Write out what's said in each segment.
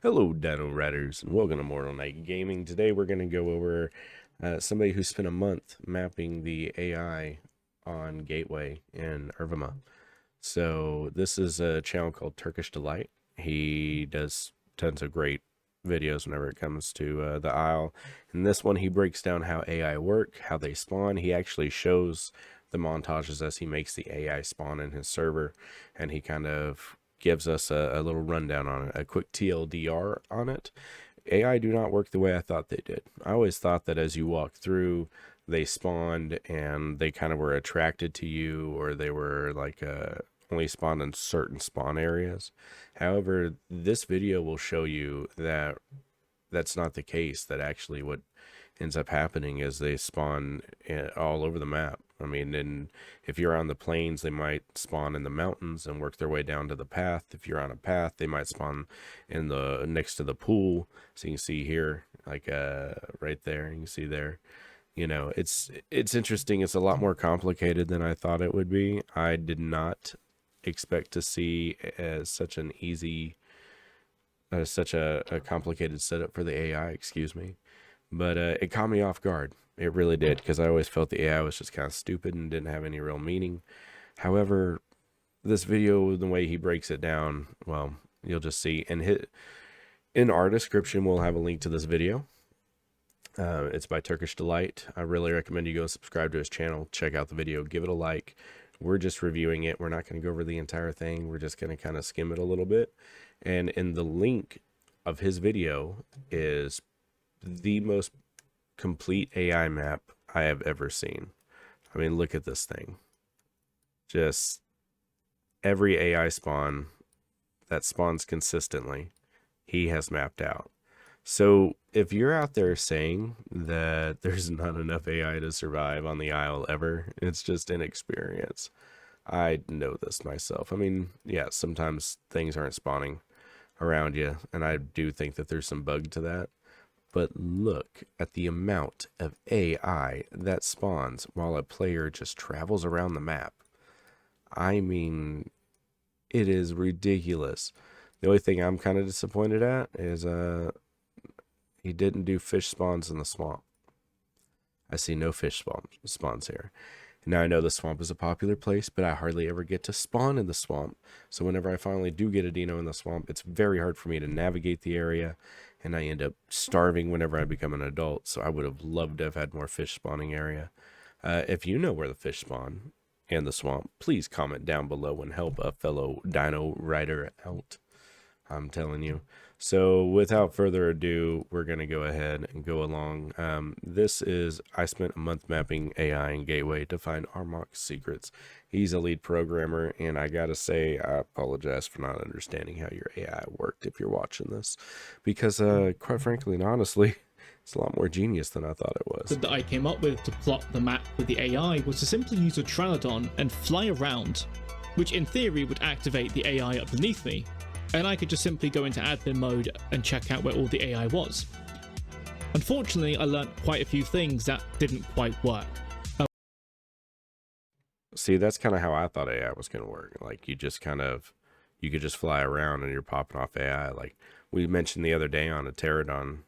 Hello, Dino Riders, and welcome to Mortal Night Gaming. Today we're going to go over somebody who spent a month mapping the AI on Gateway in Irvima. So this is a channel called TurkishDLite. He does tons of great videos whenever it comes to the Isle. In this one, he breaks down how AI work, how they spawn. He actually shows the montages as he makes the AI spawn in his server, and he kind of gives us a little rundown on it, a quick TLDR on it. AI do not work the way I thought they did. I always thought that as you walk through, they spawned and they kind of were attracted to you, or they were like only spawned in certain spawn areas. However, this video will show you that that's not the case. That actually what ends up happening is they spawn all over the map. I mean, and if you're on the plains, they might spawn in the mountains and work their way down to the path. If you're on a path, they might spawn in the next to the pool. So you can see here, like right there, you can see there. You know, it's interesting. It's a lot more complicated than I thought it would be. I did not expect to see such an easy, such a complicated setup for the AI. Excuse me. But it caught me off guard. It really did, because I always felt the AI was just kind of stupid and didn't have any real meaning. However, this video, the way he breaks it down, well, you'll just see. And in our description, we'll have a link to this video. It's by TurkishDLite. I really recommend you go subscribe to his channel, check out the video, give it a like. We're just reviewing it. We're not going to go over the entire thing. We're just going to kind of skim it a little bit. And in the link of his video is the most complete AI map I have ever seen. I mean, look at this thing. Just every AI spawn that spawns consistently, he has mapped out. So if you're out there saying that there's not enough AI to survive on the Isle ever, it's just inexperience. I know this myself. I mean, yeah, sometimes things aren't spawning around you, and I do think that there's some bug to that. But look at the amount of AI that spawns while a player just travels around the map. I mean, it is ridiculous. The only thing I'm kind of disappointed at is he didn't do fish spawns in the swamp. I see no fish spawns here. Now, I know the swamp is a popular place, but I hardly ever get to spawn in the swamp. So whenever I finally do get a dino in the swamp, it's very hard for me to navigate the area, and I end up starving whenever I become an adult. So I would have loved to have had more fish spawning area. If you know where the fish spawn in the swamp, please comment down below and help a fellow dino rider out. I'm telling you. So without further ado, we're going to go ahead and go along. I spent a month mapping AI and Gateway to find Armok's secrets. He's a lead programmer, and I gotta say, I apologize for not understanding how your AI worked if you're watching this, because quite frankly and honestly, it's a lot more genius than I thought it was. That I came up with to plot the map with the AI was to simply use a Tralodon and fly around, which in theory would activate the AI up beneath me, and I could just simply go into admin mode and check out where all the AI was. Unfortunately, I learnt quite a few things that didn't quite work. See, that's kind of how I thought AI was going to work. Like, you could just fly around and you're popping off AI. Like we mentioned the other day on a Pterodon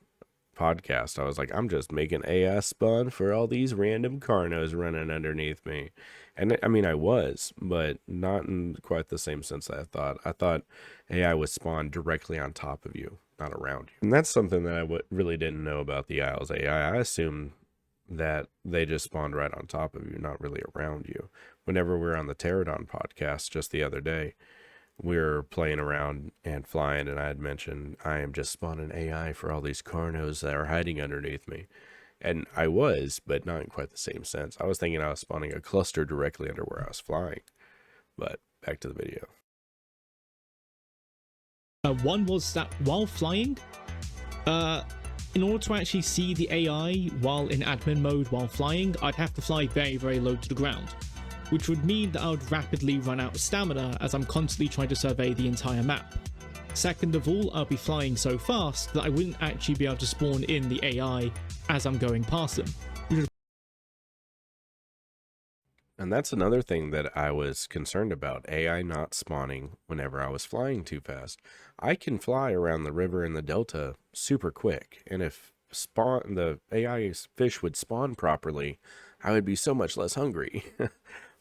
podcast, I was like, I'm just making AI spawn for all these random Carnos running underneath me. And I mean, I was, but not in quite the same sense that I thought. I thought AI would spawn directly on top of you, not around you. And that's something that I really didn't know about the Isles AI. I assumed that they just spawned right on top of you, not really around you. Whenever we were on the Pterodon podcast just the other day, we were playing around and flying, and I had mentioned I am just spawning AI for all these Carnos that are hiding underneath me. And I was, but not in quite the same sense. I was thinking I was spawning a cluster directly under where I was flying. But back to the video. One was that while flying, in order to actually see the AI while in admin mode while flying, I'd have to fly very, very low to the ground, which would mean that I would rapidly run out of stamina as I'm constantly trying to survey the entire map. Second of all, I'll be flying so fast that I wouldn't actually be able to spawn in the AI as I'm going past them. And And that's another thing that I was concerned about, AI not spawning whenever I was flying too fast. I can fly around the river and the delta super quick, and if the AI fish would spawn properly, I would be so much less hungry.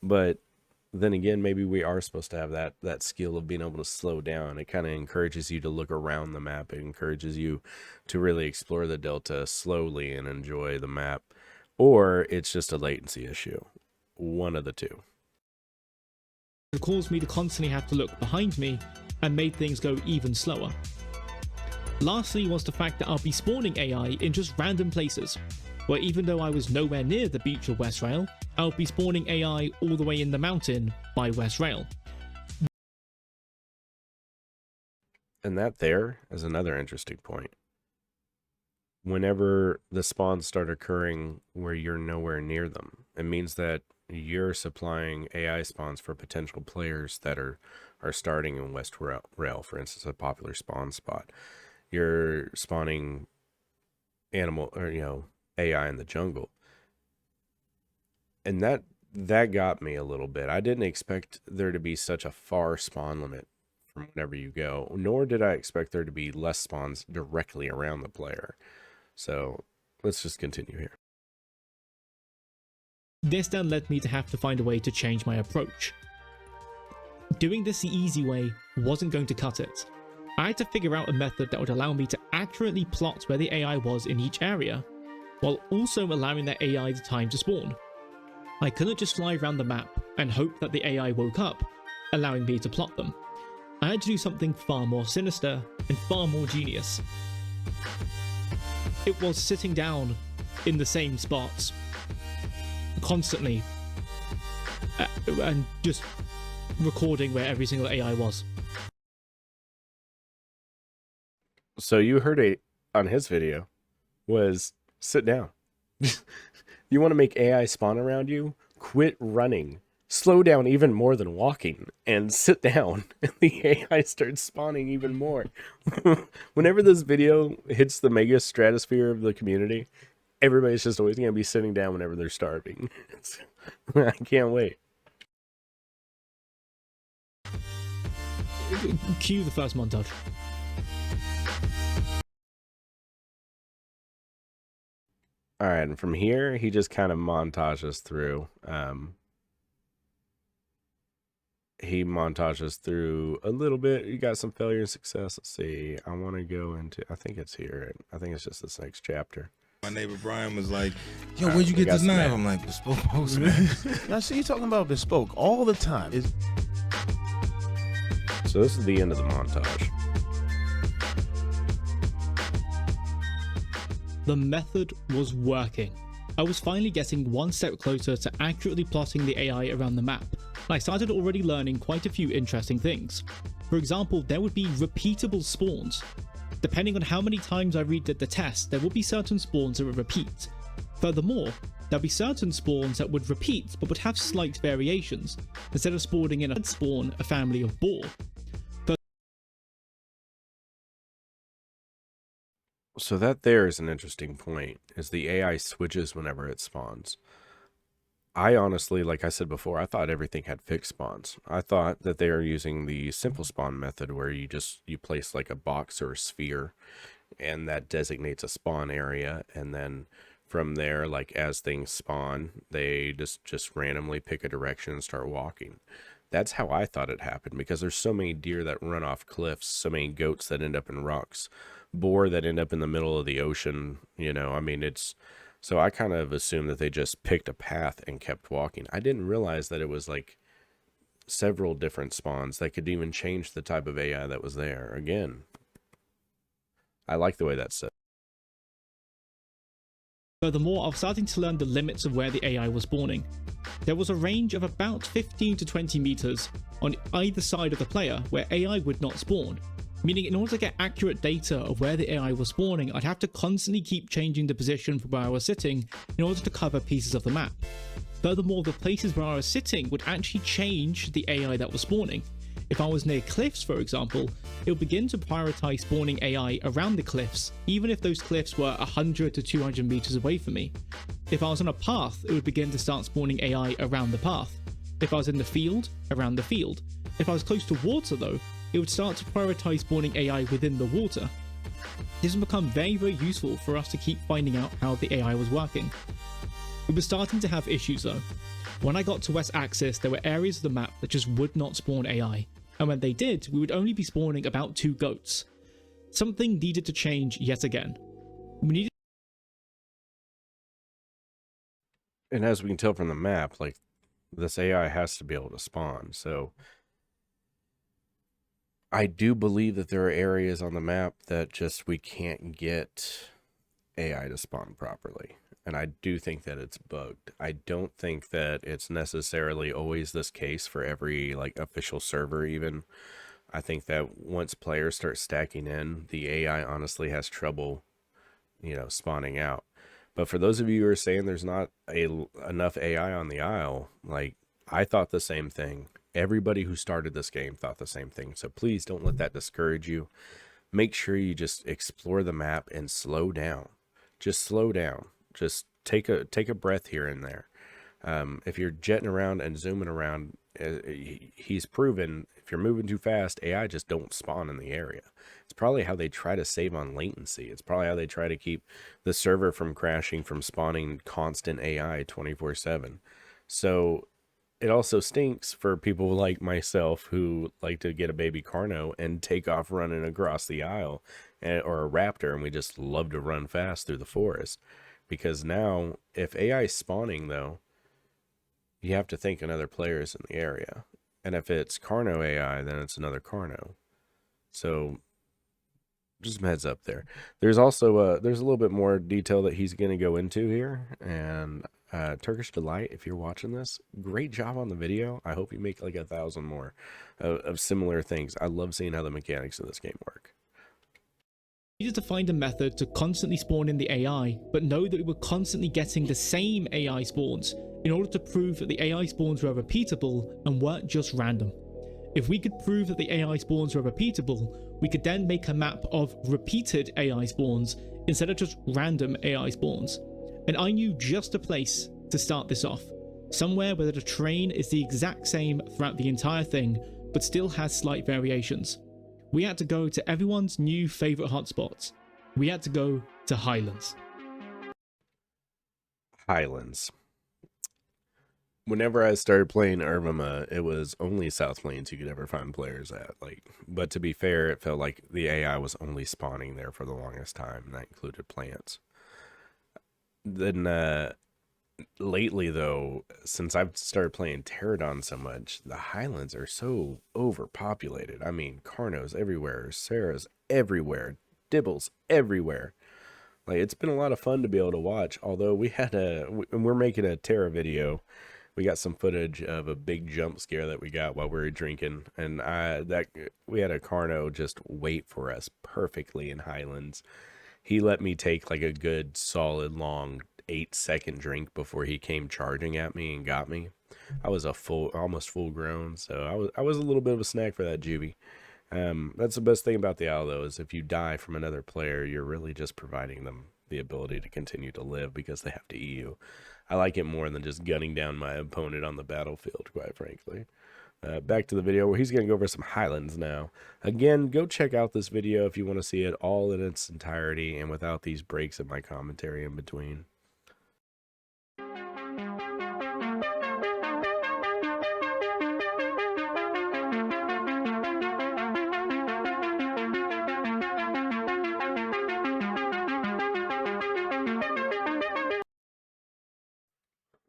But then again, maybe we are supposed to have that skill of being able to slow down. It kind of encourages you to look around the map. It encourages you to really explore the delta slowly and enjoy the map. Or it's just a latency issue. One of the two. It caused me to constantly have to look behind me and made things go even slower. Lastly was the fact that I'll be spawning AI in just random places, where even though I was nowhere near the beach or West Rail, I'll be spawning AI all the way in the mountain by West Rail. And that there is another interesting point. Whenever the spawns start occurring where you're nowhere near them, it means that you're supplying AI spawns for potential players that are starting in West Rail, for instance, a popular spawn spot. You're spawning AI in the jungle. And that got me a little bit. I didn't expect there to be such a far spawn limit from whenever you go, nor did I expect there to be less spawns directly around the player. So let's just continue here. This then led me to have to find a way to change my approach. Doing this the easy way wasn't going to cut it. I had to figure out a method that would allow me to accurately plot where the AI was in each area, while also allowing that AI the time to spawn. I couldn't just fly around the map and hope that the AI woke up, allowing me to plot them. I had to do something far more sinister and far more genius. It was sitting down in the same spots constantly and just recording where every single AI was. So you heard on his video was sit down. You want to make AI spawn around you? Quit running. Slow down even more than walking and sit down. And the AI starts spawning even more. Whenever this video hits the mega stratosphere of the community, everybody's just always going to be sitting down whenever they're starving. I can't wait. Cue the first montage. All right, and from here, he just kind of montages through. He montages through a little bit. You got some failure and success. Let's see. I want to go into, I think it's here. I think it's just this next chapter. My neighbor Brian was like, yo, where'd you get this knife? I'm like, Bespoke Post, man. I see you talking about Bespoke all the time. So this is the end of the montage. The method was working. I was finally getting one step closer to accurately plotting the AI around the map, and I started already learning quite a few interesting things. For example, there would be repeatable spawns. Depending on how many times I redid the test, there would be certain spawns that would repeat. Furthermore, there'd be certain spawns that would repeat but would have slight variations. Instead of spawning in a spawn a family of boar. So that there is an interesting point, is the AI switches whenever it spawns. I honestly, like I said before, I thought everything had fixed spawns. I thought that they are using the simple spawn method where you place like a box or a sphere and that designates a spawn area, and then from there, like as things spawn, they just randomly pick a direction and start walking. That's how I thought it happened, because there's so many deer that run off cliffs, so many goats that end up in rocks, boar that end up in the middle of the ocean, I mean, so I kind of assumed that they just picked a path and kept walking. I didn't realize that it was like several different spawns that could even change the type of AI that was there. Again, I like the way that's set. Furthermore, I was starting to learn the limits of where the AI was spawning. There was a range of about 15 to 20 meters on either side of the player where AI would not spawn, meaning in order to get accurate data of where the AI was spawning, I'd have to constantly keep changing the position from where I was sitting in order to cover pieces of the map. Furthermore, the places where I was sitting would actually change the AI that was spawning. If I was near cliffs, for example, it would begin to prioritize spawning AI around the cliffs, even if those cliffs were 100 to 200 meters away from me. If I was on a path, it would begin to start spawning AI around the path. if I was in the field, around the field. If I was close to water though, it would start to prioritize spawning AI within the water. This would become very, very useful for us to keep finding out how the AI was working. We were starting to have issues though. When I got to West Axis, there were areas of the map that just would not spawn AI, and when they did, we would only be spawning about 2 goats. Something needed to change yet again. We needed. And as we can tell from the map, like, this AI has to be able to spawn, so I do believe that there are areas on the map that just we can't get AI to spawn properly. And I do think that it's bugged. I don't think that it's necessarily always this case for every like official server even. I think that once players start stacking in, the AI honestly has trouble, spawning out. But for those of you who are saying there's not enough AI on the Isle, like, I thought the same thing. Everybody who started this game thought the same thing. So please don't let that discourage you. Make sure you just explore the map and slow down. Just slow down. Just take a breath here and there. If you're jetting around and zooming around, he's proven if you're moving too fast, AI just don't spawn in the area. It's probably how they try to save on latency. It's probably how they try to keep the server from crashing, from spawning constant AI 24/7. So it also stinks for people like myself who like to get a baby Carno and take off running across the Isle, or a Raptor, and we just love to run fast through the forest. Because now, if AI is spawning, though, you have to think another player is in the area. And if it's Carno AI, then it's another Carno. So, just some heads up there. There's also there's a little bit more detail that he's going to go into here. And TurkishDLite, if you're watching this, great job on the video. I hope you make like 1,000 more of similar things. I love seeing how the mechanics of this game work. We needed to find a method to constantly spawn in the AI, but know that we were constantly getting the same AI spawns in order to prove that the AI spawns were repeatable and weren't just random. If we could prove that the AI spawns were repeatable, we could then make a map of repeated AI spawns instead of just random AI spawns. And I knew just a place to start this off. Somewhere where the terrain is the exact same throughout the entire thing, but still has slight variations. We had to go to everyone's new favourite hotspots. We had to go to Highlands. Highlands. Whenever I started playing Irvima, it was only South Plains you could ever find players at. But to be fair, it felt like the AI was only spawning there for the longest time, and that included plants. Then lately, though, since I've started playing Pterodon so much, the Highlands are so overpopulated. I mean, Carnos everywhere, Sarah's everywhere, Dibbles everywhere. Like, it's been a lot of fun to be able to watch. Although we're making a Terra video. We got some footage of a big jump scare that we got while we were drinking, and we had a Carno just wait for us perfectly in Highlands. He let me take like a good solid long 8-second drink before he came charging at me and got me. I was almost full grown, so I was a little bit of a snack for that juvie. That's the best thing about the Isle, though, is if you die from another player, you're really just providing them the ability to continue to live because they have to eat you. I like it more than just gunning down my opponent on the battlefield, quite frankly. Back to the video where he's going to go over some Highlands now. Again, go check out this video if you want to see it all in its entirety and without these breaks in my commentary in between.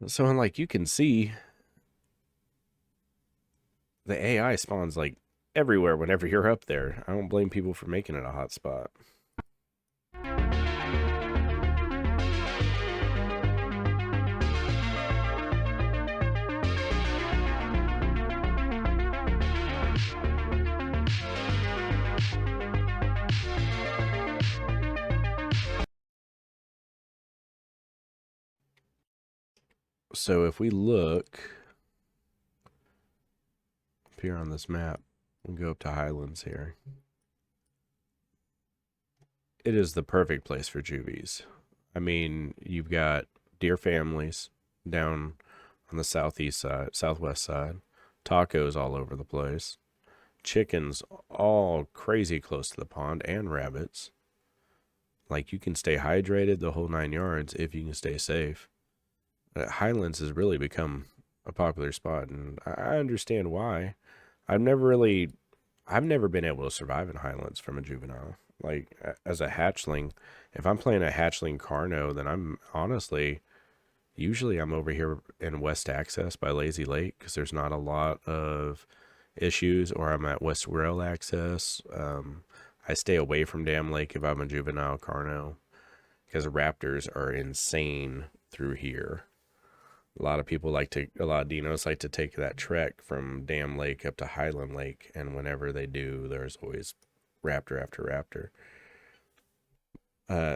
So, like you can see, the AI spawns like everywhere whenever you're up there. I don't blame people for making it a hot spot. So if we look up here on this map, we'll go up to Highlands here. It is the perfect place for juvies. I mean, you've got deer families down on the southwest side. Tacos all over the place. Chickens all crazy close to the pond, and rabbits. Like, you can stay hydrated the whole 9 yards if you can stay safe. Highlands has really become a popular spot, and I understand why. I've never been able to survive in Highlands from a juvenile. Like, as a hatchling, if I'm playing a hatchling Carno, then usually I'm over here in West Access by Lazy Lake, because there's not a lot of issues, or I'm at West Rail Access. I stay away from Dam Lake if I'm a juvenile Carno, because raptors are insane through here. A lot of dinos like to take that trek from Dam Lake up to Highland Lake, and whenever they do, there's always raptor after raptor.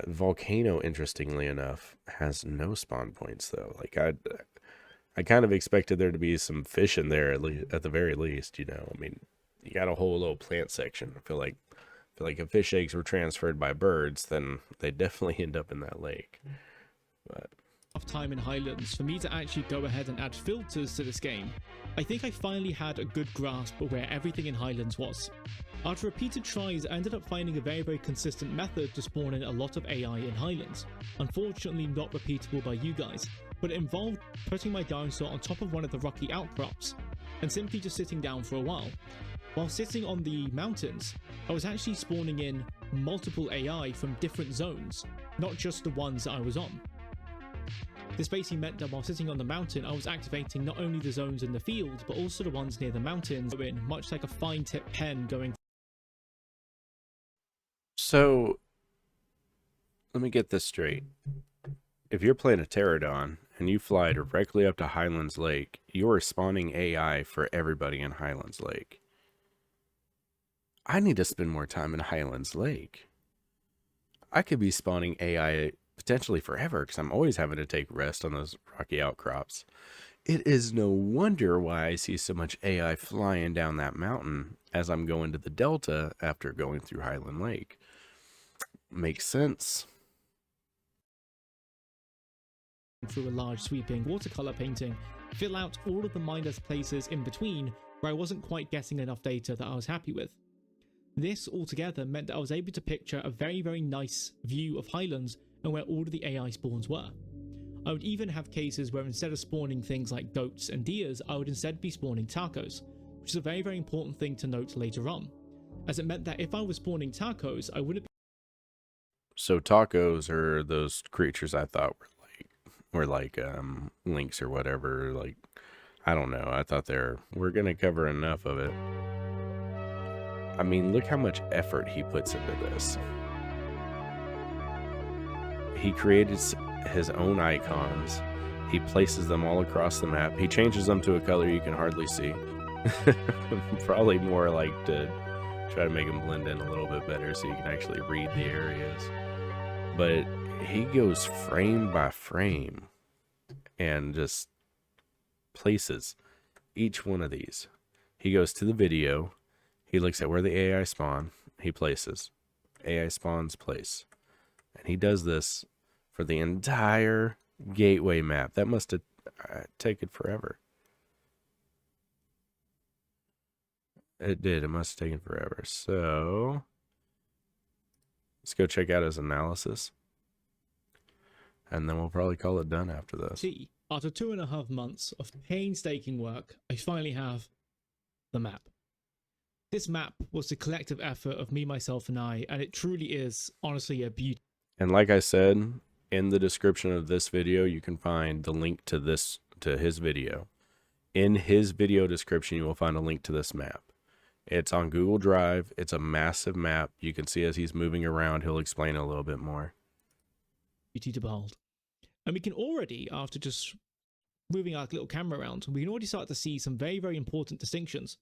Volcano, interestingly enough, has no spawn points though. Like, I kind of expected there to be some fish in there at the very least. You know, I mean, you got a whole little plant section. I feel like if fish eggs were transferred by birds, then they definitely end up in that lake. But Of time in Highlands for me to actually go ahead and add filters to this game. I think I finally had a good grasp of where everything in Highlands was. After repeated tries, I ended up finding a very consistent method to spawn in a lot of AI in Highlands. Unfortunately not repeatable by you guys, but it involved putting my dinosaur on top of one of the rocky outcrops and simply just sitting down for a while. While sitting on the mountains, I was actually spawning in multiple AI from different zones, not just the ones that I was on. This basically meant that while sitting on the mountain, I was activating not only the zones in the field, but also the ones near the mountains, much like a fine-tip pen going. So, let me get this straight. If you're playing a Pterodon and you fly directly up to Highlands Lake, you are spawning AI for everybody in Highlands Lake. I need to spend more time in Highlands Lake. I could be spawning AI potentially forever, because I'm always having to take rest on those rocky outcrops. It is no wonder why I see so much AI flying down that mountain as I'm going to the Delta after going through Highland Lake. Makes sense. Through a large sweeping watercolor painting, fill out all of the mindless places in between where I wasn't quite getting enough data that I was happy with. This altogether meant that I was able to picture a very nice view of Highlands and where all of the AI spawns were. I would even have cases where instead of spawning things like goats and deers, I would instead be spawning tacos, which is a very important thing to note later on, as it meant that if I was spawning tacos, I wouldn't be. So tacos are those creatures I thought were like lynx or whatever. Like, I don't know. I thought we're gonna cover enough of it. I mean, look how much effort he puts into this. He created his own icons. He places them all across the map. He changes them to a color you can hardly see. Probably more like to try to make them blend in a little bit better so you can actually read the areas. But he goes frame by frame and just places each one of these. He goes to the video. He looks at where the AI spawn. He places. AI spawns, place. And he does this for the entire gateway map. That must have taken forever. It did. It must have taken forever. So let's go check out his analysis. And then we'll probably call it done after this. After 2.5 months of painstaking work, I finally have the map. This map was the collective effort of me, myself, and I, and it truly is, honestly, a beauty. And like I said, in the description of this video, you can find the link to his video. In his video description, you will find a link to this map. It's on Google Drive. It's a massive map. You can see as he's moving around, he'll explain a little bit more. Beauty to behold. And we can already, after just moving our little camera around, we can already start to see some very important distinctions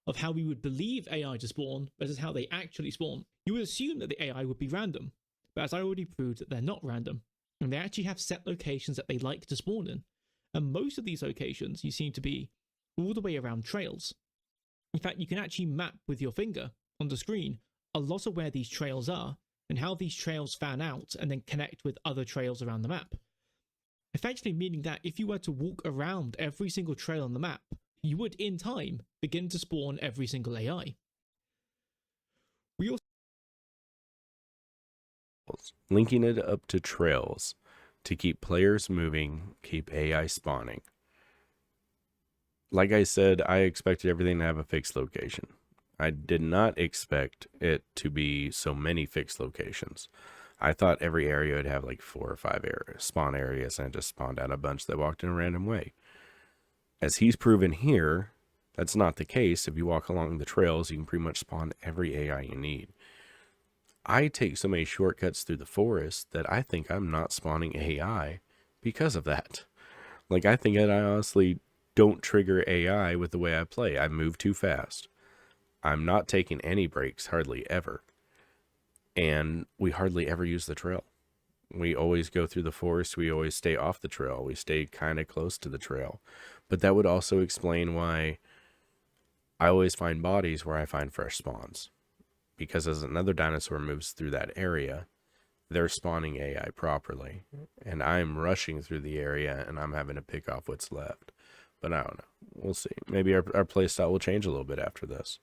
of how we would believe AI to spawn versus how they actually spawn. You would assume that the AI would be random, but as I already proved, that they're not random, and they actually have set locations that they like to spawn in. And most of these locations you seem to be all the way around trails. In fact, you can actually map with your finger on the screen a lot of where these trails are and how these trails fan out and then connect with other trails around the map. effectively meaning that if you were to walk around every single trail on the map, you would in time begin to spawn every single AI. We also linking it up to trails to keep players moving, keep AI spawning. Like I said, I expected everything to have a fixed location. I did not expect it to be so many fixed locations. I thought every area would have like 4 or 5 spawn areas, and it just spawned out a bunch that walked in a random way. As he's proven here, that's not the case. If you walk along the trails, you can pretty much spawn every AI you need. I take so many shortcuts through the forest that I think I'm not spawning AI because of that. Like, I think that I honestly don't trigger AI with the way I play. I move too fast. I'm not taking any breaks, hardly ever. And we hardly ever use the trail. We always go through the forest. We always stay off the trail. We stay kind of close to the trail. But that would also explain why I always find bodies where I find fresh spawns. Because as another dinosaur moves through that area, they're spawning AI properly. And I'm rushing through the area and I'm having to pick off what's left. But I don't know. We'll see. Maybe our playstyle will change a little bit after this.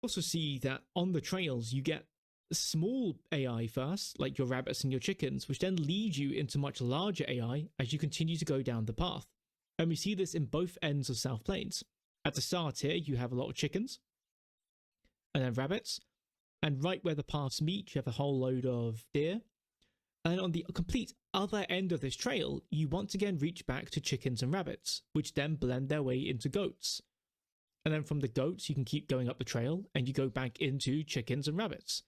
also see that on the trails, you get small AI first, like your rabbits and your chickens, which then lead you into much larger AI as you continue to go down the path. And we see this in both ends of South Plains. At the start here, you have a lot of chickens, and then rabbits, and right where the paths meet, you have a whole load of deer. And on the complete other end of this trail, you once again reach back to chickens and rabbits, which then blend their way into goats. And then from the goats, you can keep going up the trail, and you go back into chickens and rabbits,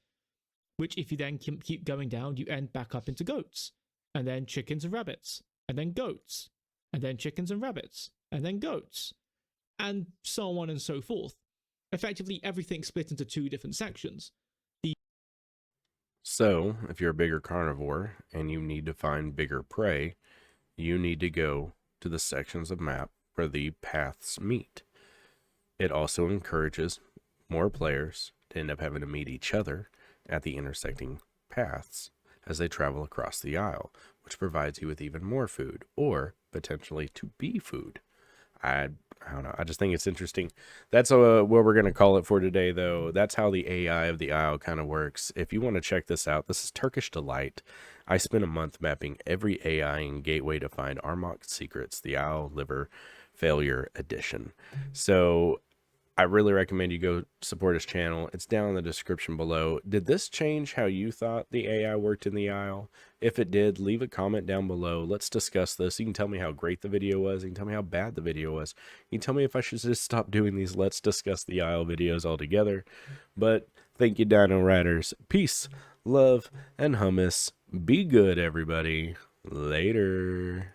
which if you then keep going down, you end back up into goats, and then chickens and rabbits, and then goats, and then chickens and rabbits, and then goats, and so on and so forth. Effectively, everything split into 2 different sections. So, if you're a bigger carnivore and you need to find bigger prey, you need to go to the sections of map where the paths meet. It also encourages more players to end up having to meet each other at the intersecting paths as they travel across the isle, which provides you with even more food, or potentially to be food. I don't know. I just think it's interesting. That's what we're going to call it for today, though. That's how the AI of the Isle kind of works. If you want to check this out, this is TurkishDLite. I spent a month mapping every AI in Gateway to find Armok Secrets, the Isle Liver Failure Edition. So I really recommend you go support his channel. It's down in the description below. Did this change how you thought the AI worked in the Isle? If it did, leave a comment down below. Let's discuss this. You can tell me how great the video was. You can tell me how bad the video was. You can tell me if I should just stop doing these Let's Discuss the Isle videos altogether. But thank you, Dino Riders. Peace, love, and hummus. Be good, everybody. Later.